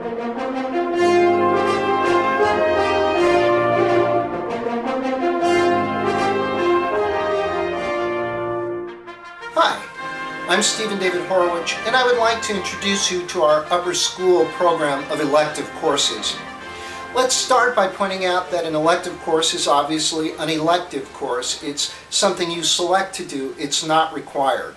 Hi, I'm Stephen David Horowitz, and I would like to introduce you to our upper school program of elective courses. Let's start by pointing out that an elective course is obviously an elective course. It's something you select to do. It's not required.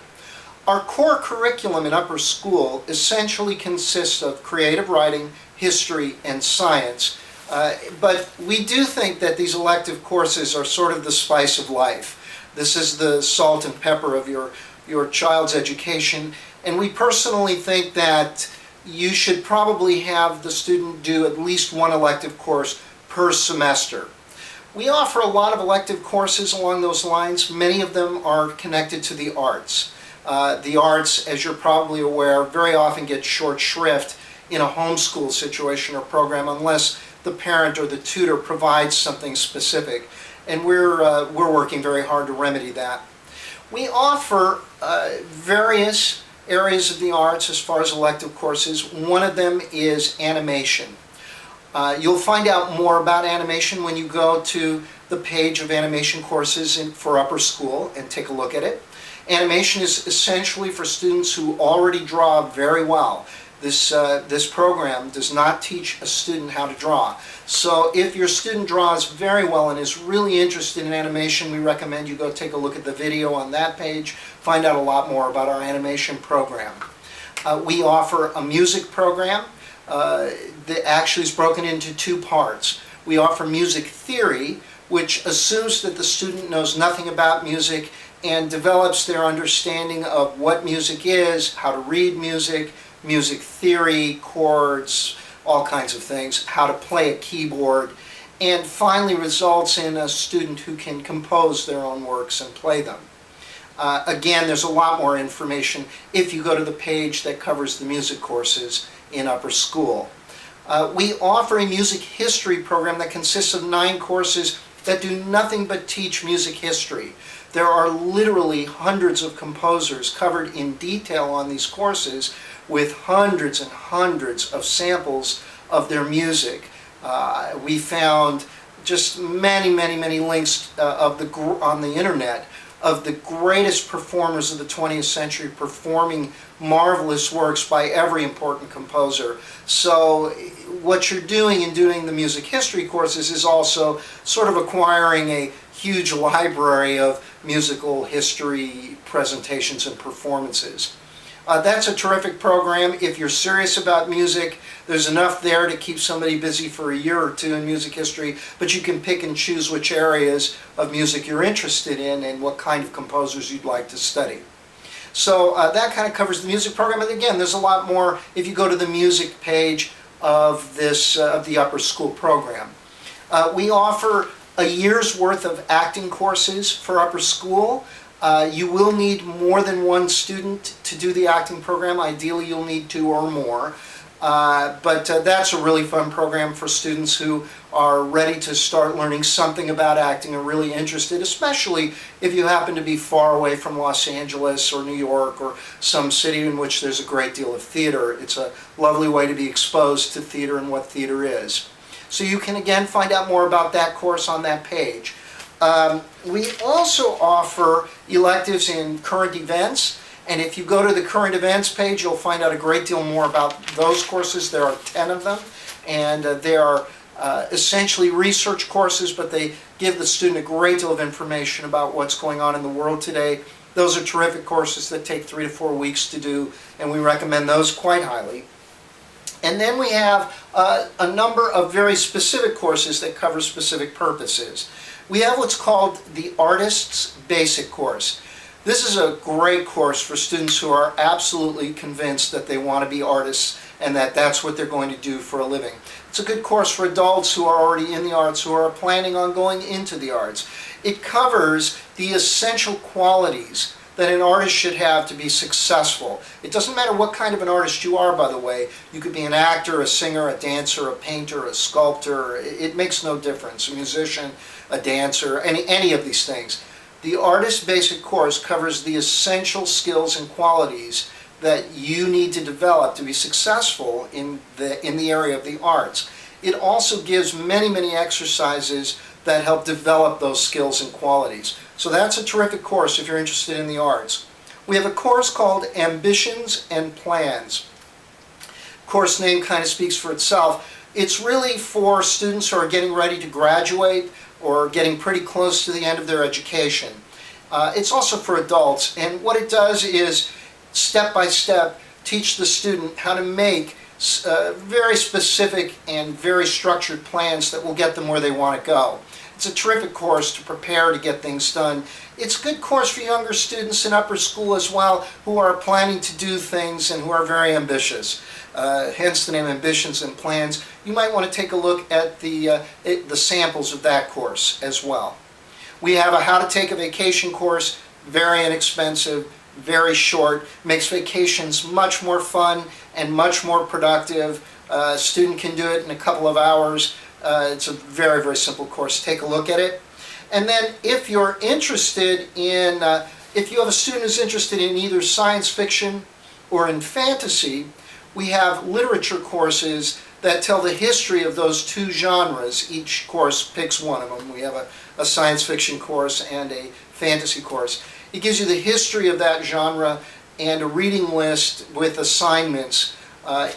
Our core curriculum in upper school essentially consists of creative writing, history, and science. But we do think that these elective courses are sort of the spice of life. This is the salt and pepper of your child's education, and we personally think that you should probably have the student do at least one elective course per semester. We offer a lot of elective courses along those lines. Many of them are connected to the arts. The arts, as you're probably aware, very often get short shrift in a homeschool situation or program unless the parent or the tutor provides something specific, and we're working very hard to remedy that. We offer various areas of the arts as far as elective courses. One of them is animation. You'll find out more about animation when you go to the page of animation courses for upper school and take a look at it. Animation is essentially for students who already draw very well. This program does not teach a student how to draw. So if your student draws very well and is really interested in animation, we recommend you go take a look at the video on that page, find out a lot more about our animation program. We offer a music program that actually is broken into two parts. We offer music theory, which assumes that the student knows nothing about music and develops their understanding of what music is, how to read music, music theory, chords, all kinds of things, how to play a keyboard, and finally results in a student who can compose their own works and play them. Again, there's a lot more information if you go to the page that covers the music courses in upper school. We offer a music history program that consists of 9 courses that do nothing but teach music history. There are literally hundreds of composers covered in detail on these courses with hundreds and hundreds of samples of their music. We found just many links on the internet of the greatest performers of the 20th century performing marvelous works by every important composer. So what you're doing in doing the music history courses is also sort of acquiring a huge library of musical history presentations and performances. That's a terrific program. If you're serious about music, there's enough there to keep somebody busy for a year or two in music history, but you can pick and choose which areas of music you're interested in and what kind of composers you'd like to study. So that kind of covers the music program. And again, there's a lot more if you go to the music page of the upper school program. We offer a year's worth of acting courses for upper school. You will need more than one student to do the acting program. Ideally, you'll need 2 or more. But that's a really fun program for students who are ready to start learning something about acting and really interested, especially if you happen to be far away from Los Angeles or New York or some city in which there's a great deal of theater. It's a lovely way to be exposed to theater and what theater is. So you can again find out more about that course on that page. We also offer electives in current events, and if you go to the current events page, you'll find out a great deal more about those courses. There are 10 of them, and they are essentially research courses, but they give the student a great deal of information about what's going on in the world today. Those are terrific courses that take 3 to 4 weeks to do, and we recommend those quite highly. And then we have a number of very specific courses that cover specific purposes. We have what's called the Artist's Basic Course. This is a great course for students who are absolutely convinced that they want to be artists and that that's what they're going to do for a living. It's a good course for adults who are already in the arts, who are planning on going into the arts. It covers the essential qualities that an artist should have to be successful. It doesn't matter what kind of an artist you are, by the way. You could be an actor, a singer, a dancer, a painter, a sculptor. It makes no difference. A musician, a dancer, any of these things. The Artist's Basic Course covers the essential skills and qualities that you need to develop to be successful in the area of the arts. It also gives many exercises that help develop those skills and qualities. So that's a terrific course if you're interested in the arts. We have a course called Ambitions and Plans. Course name kind of speaks for itself. It's really for students who are getting ready to graduate or getting pretty close to the end of their education. It's also for adults, and what it does is step by step teach the student how to make very specific and very structured plans that will get them where they want to go. It's a terrific course to prepare to get things done. It's a good course for younger students in upper school as well who are planning to do things and who are very ambitious. Hence the name Ambitions and Plans. You might want to take a look at the samples of that course as well. We have a How to Take a Vacation course, very inexpensive, very short, makes vacations much more fun and much more productive. A student can do it in a couple of hours. It's a very simple course. Take a look at it. And then if you're interested in, if you have a student who's interested in either science fiction or in fantasy, we have literature courses that tell the history of those two genres. Each course picks one of them. We have a science fiction course and a fantasy course. It gives you the history of that genre and a reading list with assignments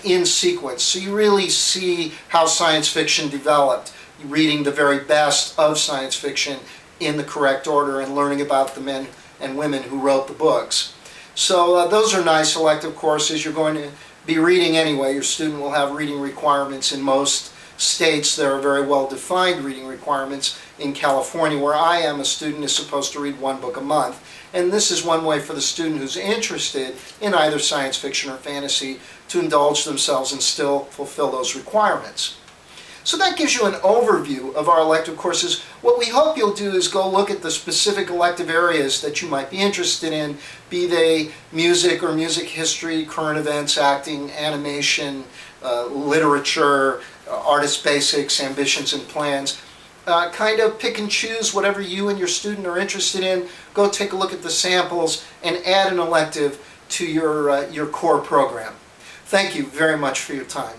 in sequence. So you really see how science fiction developed, reading the very best of science fiction in the correct order and learning about the men and women who wrote the books. So those are nice elective courses. You're going to be reading anyway. Your student will have reading requirements. In most states there are very well defined reading requirements. In California, where I am, a student is supposed to read one book a month. And this is one way for the student who's interested in either science fiction or fantasy to indulge themselves and still fulfill those requirements. So that gives you an overview of our elective courses. What we hope you'll do is go look at the specific elective areas that you might be interested in, be they music or music history, current events, acting, animation, literature, artist basics, ambitions and plans. Kind of pick and choose whatever you and your student are interested in. Go take a look at the samples and add an elective to your core program. Thank you very much for your time.